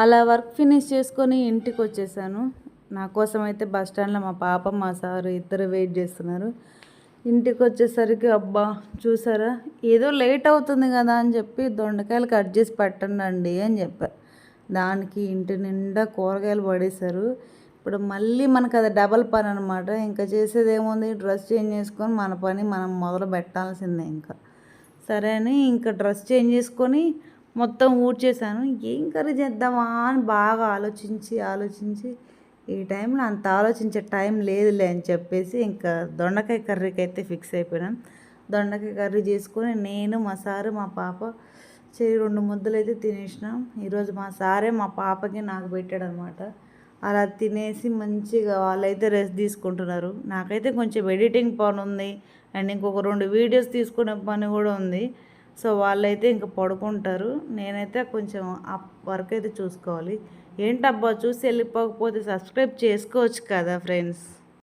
అలా work finish చేసుకొని ఇంటికి వచ్చేసాను. నా కోసం అయితే బస్ స్టాండ్లో మా పాప మా సారు ఇద్దరు వెయిట్ చేస్తున్నారు. ఇంటికి వచ్చేసరికి అబ్బా చూసారా, ఏదో లేట్ అవుతుంది కదా అని చెప్పి దొండకాయలు కట్ చేసి పెట్టండి అని చెప్పా. దానికి ఇంటి నిండా కూరగాయలు పడేశారు. ఇప్పుడు మళ్ళీ మనకు అది డబల్ పని అనమాట. ఇంకా చేసేది ఏముంది, డ్రెస్ చేంజ్ చేసుకొని మన పని మనం మొదలు పెట్టాల్సిందే. ఇంకా సరే అని ఇంకా డ్రెస్ చేంజ్ చేసుకొని మొత్తం ఊడ్చేసాను. ఏం కర్రీ చేద్దామా అని బాగా ఆలోచించి ఈ టైంలో అంత ఆలోచించే టైం లేదులే అని చెప్పేసి ఇంకా దొండకాయ కర్రీకి అయితే ఫిక్స్ అయిపోయినాను. దొండకాయ కర్రీ చేసుకొని నేను మా సారు మా పాప 2 ముద్దలు అయితే తినేసినాం. ఈరోజు మా సారే మా పాపకి నాకు పెట్టాడనమాట. అలా తినేసి మంచిగా వాళ్ళైతే రెస్ట్ తీసుకుంటున్నారు. నాకైతే కొంచెం ఎడిటింగ్ పని ఉంది అండ్ ఇంకొక 2 వీడియోస్ తీసుకునే పని కూడా ఉంది. సో వాళ్ళైతే ఇంకా పడుకుంటారు. నేనైతే కొంచెం ఆ వర్క్ అయితే చూసుకోవాలి. ఏంటబ్బా చూసి వెళ్ళిపోకపోతే సబ్స్క్రైబ్ చేసుకోవచ్చు కదా ఫ్రెండ్స్.